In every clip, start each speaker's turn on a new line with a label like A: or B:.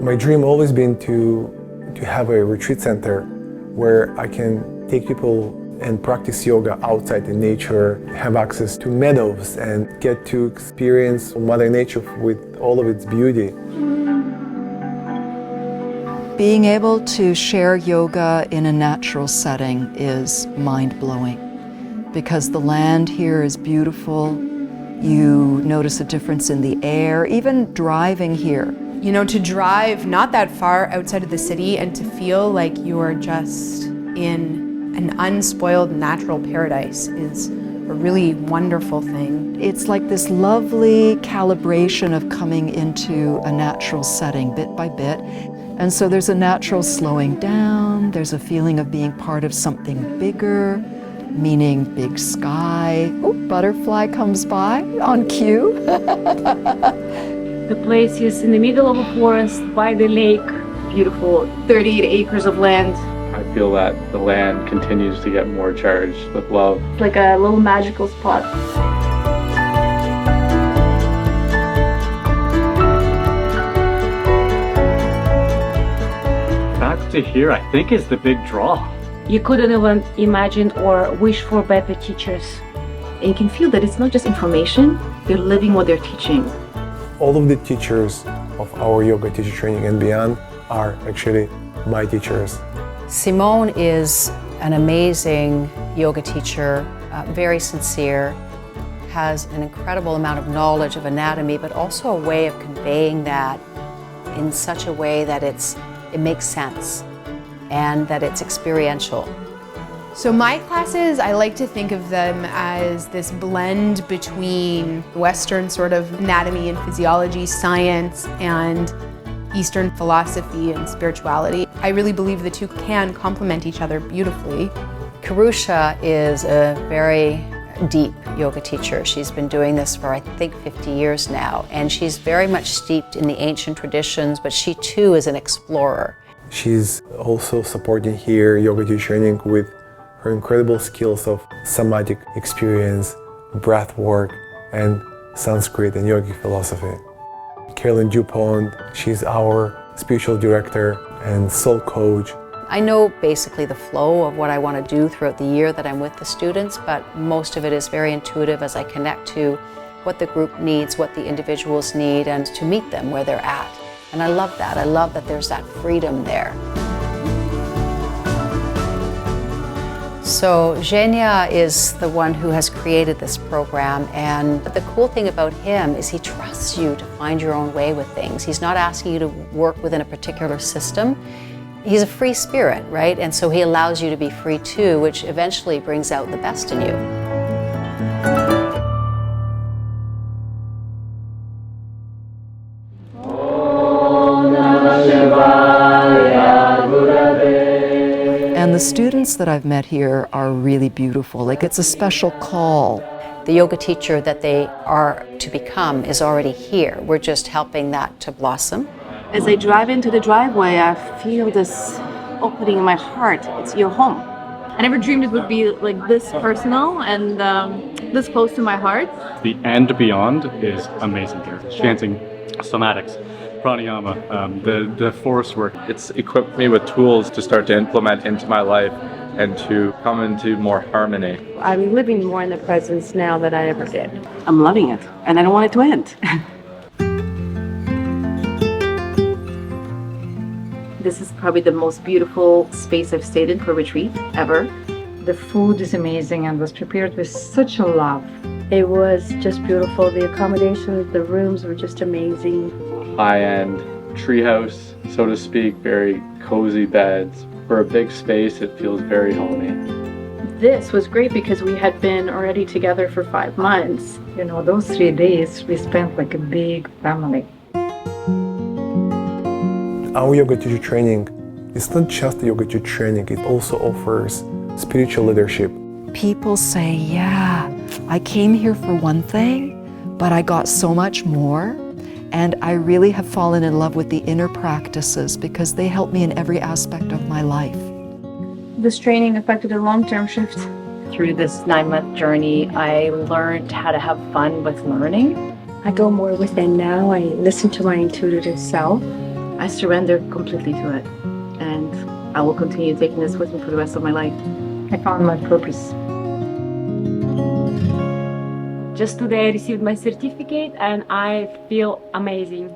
A: My dream always been to have a retreat center where I can take people and practice yoga outside in nature, have access to meadows and get to experience Mother Nature with all of its beauty.
B: Being able to share yoga in a natural setting is mind-blowing because the land here is beautiful. You notice a difference in the air, even driving here.
C: You know, to drive not that far outside of the city and to feel like you're just in an unspoiled natural paradise is a really wonderful thing.
B: It's like this lovely calibration of coming into a natural setting bit by bit. And so there's a natural slowing down, there's a feeling of being part of something bigger, meaning big sky. Oh, butterfly comes by on cue.
D: The place is in the middle of a forest by the lake. Beautiful 38 acres of land.
E: I feel that the land continues to get more charged with love.
D: It's like a little magical spot.
F: Faculty here, I think, is the big draw.
D: You couldn't even imagine or wish for better teachers.
G: And you can feel that it's not just information, they're living what they're teaching.
A: All of the teachers of our yoga teacher training and beyond are actually my teachers.
H: Simone is an amazing yoga teacher, very sincere, has an incredible amount of knowledge of anatomy, but also a way of conveying that in such a way that it makes sense and that it's experiential.
C: So my classes, I like to think of them as this blend between Western sort of anatomy and physiology, science, and Eastern philosophy and spirituality. I really believe the two can complement each other beautifully.
H: Karusha is a very deep yoga teacher. She's been doing this for, I think, 50 years now, and she's very much steeped in the ancient traditions, but she too is an explorer.
A: She's also supporting here yoga teacher training with her incredible skills of somatic experience, breath work, and Sanskrit and yogic philosophy. Carolyn Dupont, she's our spiritual director and soul coach.
H: I know basically the flow of what I want to do throughout the year that I'm with the students, but most of it is very intuitive as I connect to what the group needs, what the individuals need, and to meet them where they're at. And I love that. I love that there's that freedom there. So Zhenya is the one who has created this program, and the cool thing about him is he trusts you to find your own way with things. He's not asking you to work within a particular system. He's a free spirit, right? And so he allows you to be free too, which eventually brings out the best in you.
B: And the students that I've met here are really beautiful. Like, it's a special call.
H: The yoga teacher that they are to become is already here. We're just helping that to blossom.
G: As I drive into the driveway, I feel this opening in my heart. It's your home.
D: I never dreamed it would be like this personal and this close to my heart.
F: The and beyond is amazing here. Chanting, somatics, pranayama, the forest work.
E: It's equipped me with tools to start to implement into my life and to come into more harmony.
I: I'm living more in the presence now than I ever did.
G: I'm loving it, and I don't want it to end. This is probably the most beautiful space I've stayed in for retreat ever.
I: The food is amazing and was prepared with such a love. It was just beautiful. The accommodations, the rooms were just amazing.
E: High-end treehouse, so to speak, very cozy beds. For a big space, it feels very homey.
D: This was great because we had been already together for 5 months.
I: You know, those 3 days we spent like a big family.
A: Our yoga teacher training is not just yoga teacher training, it also offers spiritual leadership.
B: People say, yeah, I came here for one thing, but I got so much more. And I really have fallen in love with the inner practices because they help me in every aspect of my life.
D: This training affected a long-term shift.
J: Through this 9-month journey, I learned how to have fun with learning.
I: I go more within now. I listen to my intuitive self.
J: I surrender completely to it, and I will continue taking this with me for the rest of my life.
I: I found my purpose.
D: Just today I received my certificate and I feel amazing.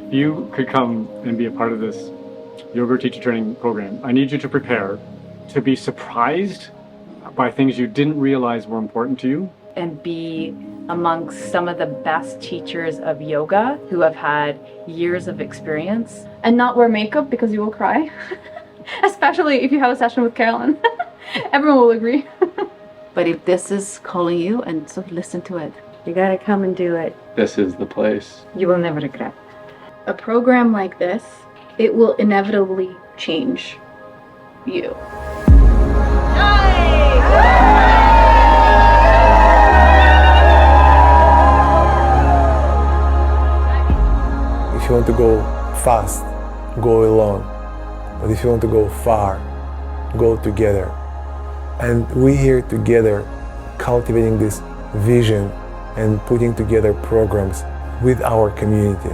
F: If you could come and be a part of this yoga teacher training program, I need you to prepare to be surprised by things you didn't realize were important to you.
J: And be amongst some of the best teachers of yoga who have had years of experience.
K: And not wear makeup because you will cry. Especially if you have a session with Carolyn. Everyone will agree.
J: But if this is calling you, and so listen to it.
I: You gotta come and do it.
E: This is the place.
I: You will never regret.
K: A program like this, it will inevitably change you.
A: If you want to go fast, go alone. But if you want to go far, go together. And we here together cultivating this vision and putting together programs with our community.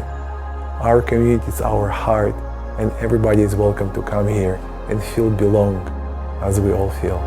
A: Our community is our heart, and everybody is welcome to come here and feel belong as we all feel.